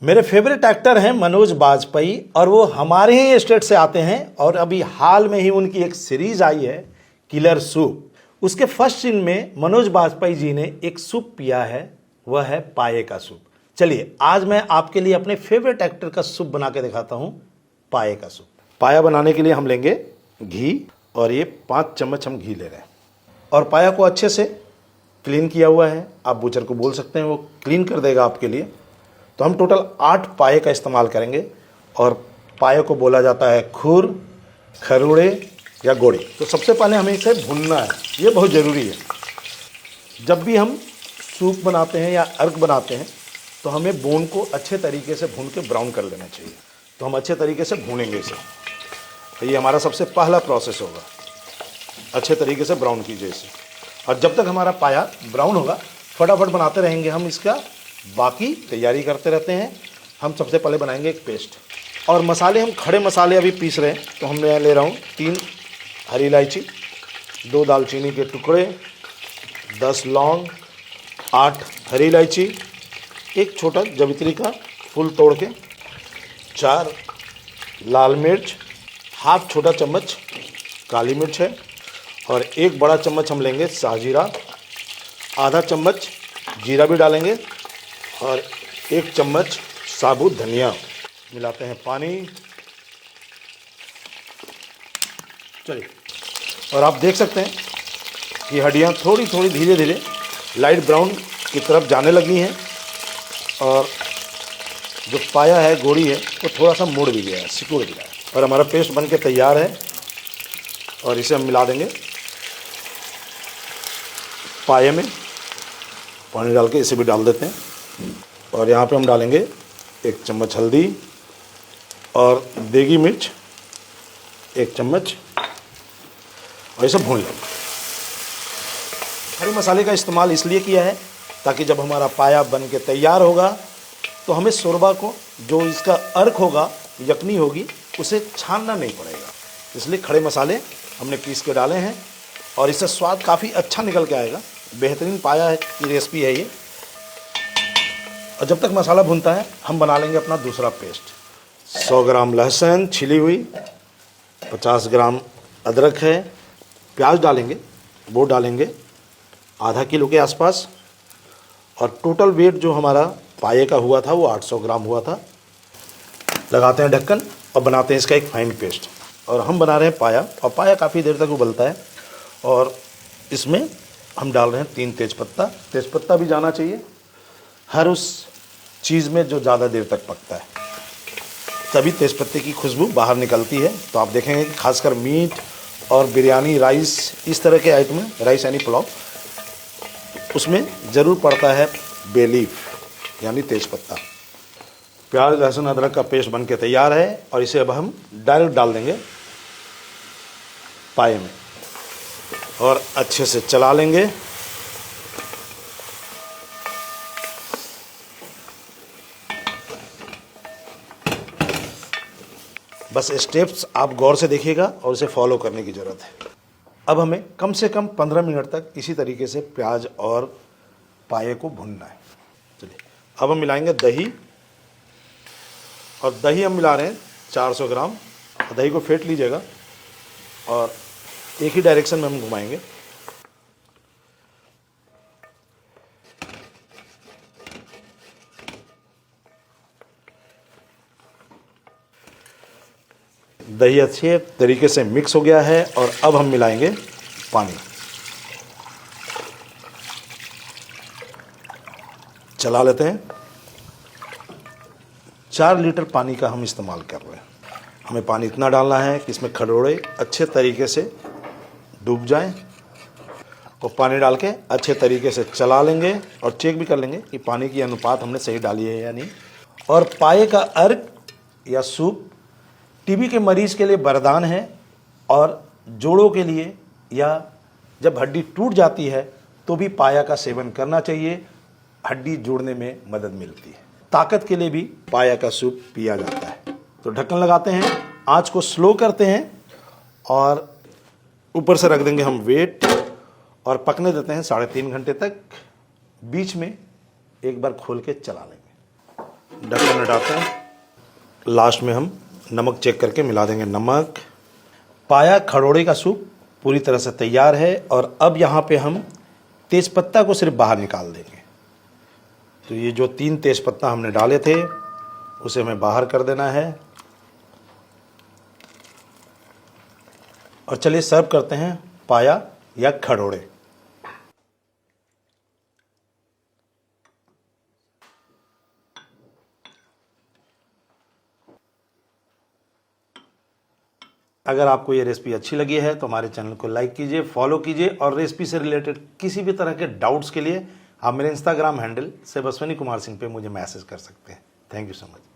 मेरे favourite actor हैं मनोज बाजपेयी और वो हमारे ही स्टेट से आते हैं और अभी हाल में ही उनकी एक सीरीज आई है किलर सूप। उसके फर्स्ट सीन में मनोज बाजपेयी जी ने एक सूप पिया है, वह है पाए का सूप। चलिए आज मैं आपके लिए अपने फेवरेट एक्टर का सूप बना के दिखाता हूं, पाए का सूप। पाया बनाने के लिए हम लेंगे घी और ये 5 चम्मच हम घी ले रहे हैं और पाया को अच्छे से क्लीन किया हुआ है। आप बूचर को बोल सकते हैं, वो क्लीन कर देगा आपके लिए। तो हम टोटल 8 पाए का इस्तेमाल करेंगे और पाए को बोला जाता है खुर, खरूड़े या गोड़ी। तो सबसे पहले हमें इसे भूनना है, ये बहुत ज़रूरी है। जब भी हम सूप बनाते हैं या अर्क बनाते हैं तो हमें बोन को अच्छे तरीके से भून के ब्राउन कर लेना चाहिए। तो हम अच्छे तरीके से भूनेंगे इसे। तो ये हमारा सबसे पहला प्रोसेस होगा, अच्छे तरीके से ब्राउन कीजिए इसे। और जब तक हमारा पाया ब्राउन होगा फटाफट बनाते रहेंगे हम, इसका बाकी तैयारी करते रहते हैं। हम सबसे पहले बनाएंगे एक पेस्ट और मसाले, हम खड़े मसाले अभी पीस रहे हैं। तो हम ले रहा हूँ 3 हरी इलायची, 2 दालचीनी के टुकड़े, 10 लौंग, 8 हरी इलायची, 1 छोटा जवित्री का फूल तोड़ के, 4 लाल मिर्च, हाफ छोटा चम्मच काली मिर्च है और 1 बड़ा चम्मच हम लेंगे साजीरा, आधा चम्मच जीरा भी डालेंगे और 1 चम्मच साबुत धनिया। मिलाते हैं पानी। चलिए, और आप देख सकते हैं कि हड्डियाँ थोड़ी थोड़ी धीरे धीरे लाइट ब्राउन की तरफ जाने लगी हैं और जो पाया है, गोड़ी है, वो थोड़ा सा मुड़ भी गया है, सिकुड़ गया है। और हमारा पेस्ट बन के तैयार है और इसे हम मिला देंगे पाए में। पानी डाल के इसे भी डाल देते हैं और यहाँ पे हम डालेंगे 1 चम्मच हल्दी और देगी मिर्च 1 चम्मच और इसे भून लेंगे। खड़े मसाले का इस्तेमाल इसलिए किया है ताकि जब हमारा पाया बन के तैयार होगा तो हमें शोरबा को, जो इसका अर्क होगा, यखनी होगी, उसे छानना नहीं पड़ेगा। इसलिए खड़े मसाले हमने पीस के डाले हैं और इससे स्वाद काफ़ी अच्छा निकल के आएगा। बेहतरीन पाया है की रेसिपी है ये। और जब तक मसाला भुनता है हम बना लेंगे अपना दूसरा पेस्ट। 100 ग्राम लहसुन छिली हुई, 50 ग्राम अदरक है, प्याज डालेंगे, वो डालेंगे आधा किलो के आसपास। और टोटल वेट जो हमारा पाए का हुआ था वो 800 ग्राम हुआ था। लगाते हैं ढक्कन और बनाते हैं इसका एक फाइन पेस्ट। और हम बना रहे हैं पाया, और पाया काफ़ी देर तक उबलता है। और इसमें हम डाल रहे हैं 3 तेज़पत्ता। तेज़पत्ता भी जाना चाहिए हर उस चीज़ में जो ज़्यादा देर तक पकता है, तभी तेज़पत्ते की खुशबू बाहर निकलती है। तो आप देखेंगे कि खासकर मीट और बिरयानी, राइस, इस तरह के आइटम में, राइस यानी पुलाव, उसमें ज़रूर पड़ता है बे लीफ यानी तेज़पत्ता। प्याज, लहसुन, अदरक का पेस्ट बन के तैयार है और इसे अब हम डायरेक्ट डाल देंगे पाए में और अच्छे से चला लेंगे। बस स्टेप्स आप गौर से देखिएगा और उसे फॉलो करने की ज़रूरत है। अब हमें कम से कम 15 मिनट तक इसी तरीके से प्याज और पाए को भूनना है। चलिए, अब हम मिलाएंगे दही। और दही हम मिला रहे हैं 400 ग्राम। दही को फेंट लीजिएगा और एक ही डायरेक्शन में हम घुमाएंगे। दही अच्छे तरीके से मिक्स हो गया है और अब हम मिलाएंगे पानी। चला लेते हैं। 4 लीटर पानी का हम इस्तेमाल कर रहे हैं। हमें पानी इतना डालना है कि इसमें खड़ोड़े अच्छे तरीके से डूब जाएं। और पानी डाल के अच्छे तरीके से चला लेंगे और चेक भी कर लेंगे कि पानी की अनुपात हमने सही डाली है या नहीं। और पाए का अर्क या सूप टीबी के मरीज के लिए वरदान है और जोड़ों के लिए, या जब हड्डी टूट जाती है तो भी पाया का सेवन करना चाहिए। हड्डी जोड़ने में मदद मिलती है। ताकत के लिए भी पाया का सूप पिया जाता है। तो ढक्कन लगाते हैं, आंच को स्लो करते हैं और ऊपर से रख देंगे हम वेट और पकने देते हैं 3.5 घंटे तक। बीच में एक बार खोल के चला लेंगे। ढक्कन हटाते हैं। लास्ट में हम नमक चेक करके मिला देंगे नमक। पाया खड़ोड़े का सूप पूरी तरह से तैयार है और अब यहाँ पे हम तेज़पत्ता को सिर्फ बाहर निकाल देंगे। तो ये जो 3 तेज़पत्ता हमने डाले थे उसे हमें बाहर कर देना है और चलिए सर्व करते हैं पाया या खड़ोड़े। अगर आपको ये रेसिपी अच्छी लगी है तो हमारे चैनल को लाइक कीजिए, फॉलो कीजिए और रेसिपी से रिलेटेड किसी भी तरह के डाउट्स के लिए आप मेरे इंस्टाग्राम हैंडल से सेबस्विनी कुमार सिंह पे मुझे मैसेज कर सकते हैं। Thank you so much.